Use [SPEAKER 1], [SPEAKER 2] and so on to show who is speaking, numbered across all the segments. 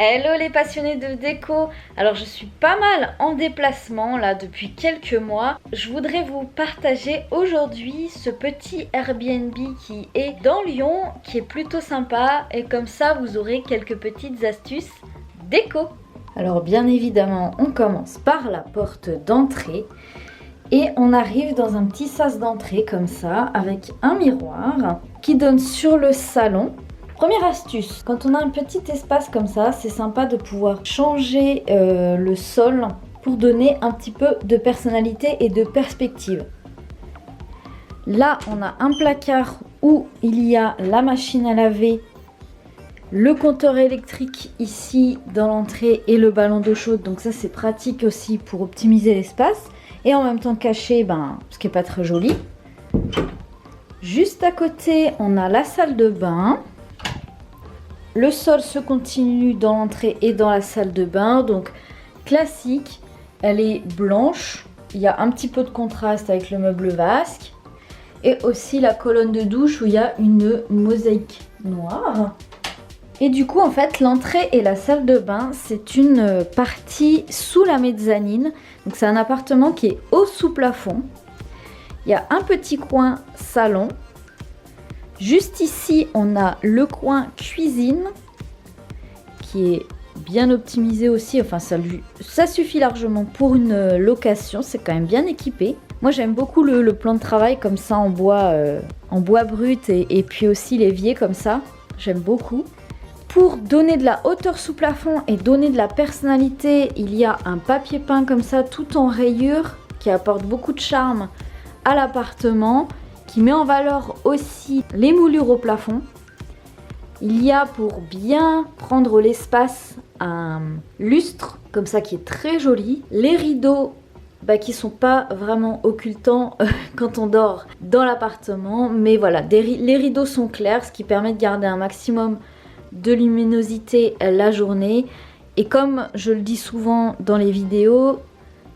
[SPEAKER 1] Hello les passionnés de déco. Alors je suis pas mal en déplacement là depuis quelques mois. Je voudrais vous partager aujourd'hui ce petit Airbnb qui est dans Lyon, qui est plutôt sympa et comme ça vous aurez quelques petites astuces déco. Alors bien évidemment on commence par la porte d'entrée et on arrive dans un petit sas d'entrée comme ça avec un miroir qui donne sur le salon. Première astuce, quand on a un petit espace comme ça, c'est sympa de pouvoir changer le sol pour donner un petit peu de personnalité et de perspective. Là, on a un placard où il y a la machine à laver, le compteur électrique ici dans l'entrée et le ballon d'eau chaude. Donc ça, c'est pratique aussi pour optimiser l'espace et en même temps cacher ce qui n'est pas très joli. Juste à côté, on a la salle de bain. Le sol se continue dans l'entrée et dans la salle de bain, donc classique, elle est blanche, il y a un petit peu de contraste avec le meuble vasque et aussi la colonne de douche où il y a une mosaïque noire. Et du coup en fait l'entrée et la salle de bain c'est une partie sous la mezzanine, donc c'est un appartement qui est au sous-plafond. Il y a un petit coin salon. Juste ici, on a le coin cuisine qui est bien optimisé aussi. Enfin, ça suffit largement pour une location. C'est quand même bien équipé. Moi, j'aime beaucoup le plan de travail comme ça en bois brut et puis aussi l'évier comme ça. J'aime beaucoup. Pour donner de la hauteur sous plafond et donner de la personnalité, il y a un papier peint comme ça tout en rayures qui apporte beaucoup de charme à l'appartement, qui met en valeur aussi les moulures au plafond. Il y a pour bien prendre l'espace un lustre comme ça qui est très joli. Les rideaux qui sont pas vraiment occultants quand on dort dans l'appartement, mais voilà, les rideaux sont clairs, ce qui permet de garder un maximum de luminosité la journée. Et comme je le dis souvent dans les vidéos,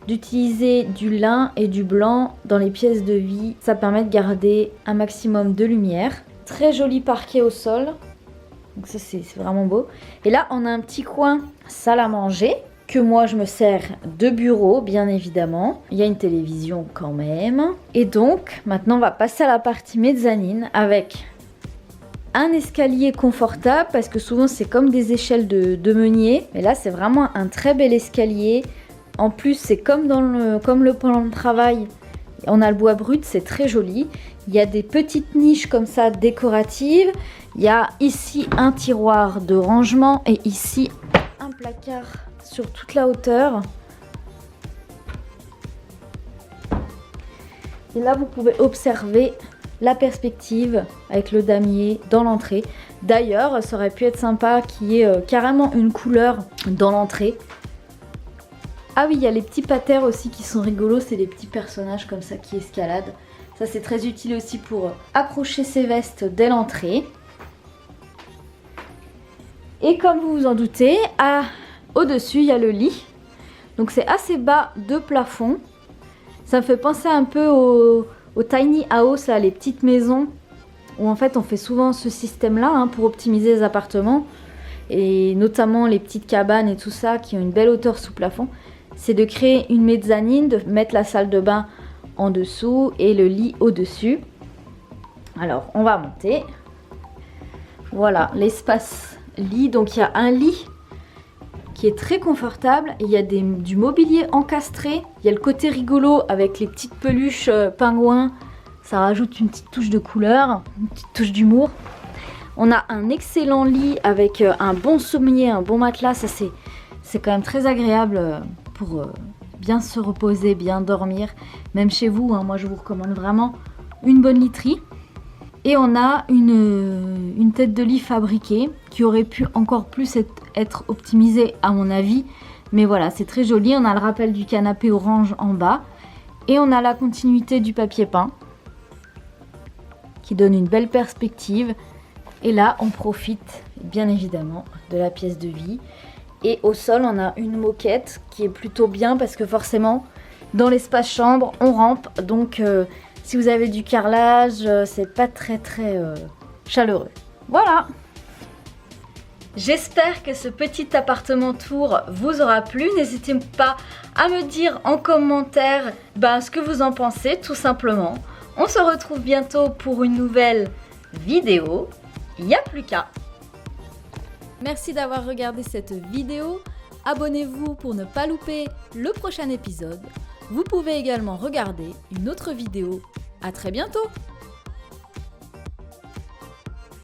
[SPEAKER 1] d'utiliser du lin et du blanc dans les pièces de vie, ça permet de garder un maximum de lumière. Très joli parquet au sol, donc ça c'est vraiment beau. Et là on a un petit coin salle à manger que moi je me sers de bureau bien évidemment. Il y a une télévision quand même. Et donc maintenant on va passer à la partie mezzanine avec un escalier confortable parce que souvent c'est comme des échelles de meunier. Mais là c'est vraiment un très bel escalier. En plus, c'est comme le plan de travail, on a le bois brut, c'est très joli. Il y a des petites niches comme ça décoratives. Il y a ici un tiroir de rangement et ici un placard sur toute la hauteur. Et là, vous pouvez observer la perspective avec le damier dans l'entrée. D'ailleurs, ça aurait pu être sympa qu'il y ait carrément une couleur dans l'entrée. Ah oui, il y a les petits patères aussi qui sont rigolos, c'est des petits personnages comme ça qui escaladent. Ça c'est très utile aussi pour accrocher ses vestes dès l'entrée. Et comme vous vous en doutez, au-dessus il y a le lit. Donc c'est assez bas de plafond. Ça me fait penser un peu au tiny house, là, les petites maisons. Où en fait on fait souvent ce système-là pour optimiser les appartements. Et notamment les petites cabanes et tout ça qui ont une belle hauteur sous plafond. C'est de créer une mezzanine, de mettre la salle de bain en dessous et le lit au-dessus. Alors, on va monter. Voilà, l'espace lit. Donc, il y a un lit qui est très confortable. Il y a du mobilier encastré. Il y a le côté rigolo avec les petites peluches pingouins. Ça rajoute une petite touche de couleur, une petite touche d'humour. On a un excellent lit avec un bon sommier, un bon matelas. Ça, c'est quand même très agréable pour bien se reposer, bien dormir. Même chez vous, moi je vous recommande vraiment une bonne literie. Et on a une tête de lit fabriquée qui aurait pu encore plus être optimisée à mon avis. Mais voilà, c'est très joli. On a le rappel du canapé orange en bas. Et on a la continuité du papier peint qui donne une belle perspective. Et là, on profite bien évidemment de la pièce de vie. Et au sol, on a une moquette qui est plutôt bien parce que forcément, dans l'espace chambre, on rampe. Donc, si vous avez du carrelage, c'est pas très chaleureux. Voilà! J'espère que ce petit appartement tour vous aura plu. N'hésitez pas à me dire en commentaire ce que vous en pensez tout simplement. On se retrouve bientôt pour une nouvelle vidéo. Il n'y a plus qu'à.
[SPEAKER 2] Merci d'avoir regardé cette vidéo. Abonnez-vous pour ne pas louper le prochain épisode. Vous pouvez également regarder une autre vidéo. À très bientôt!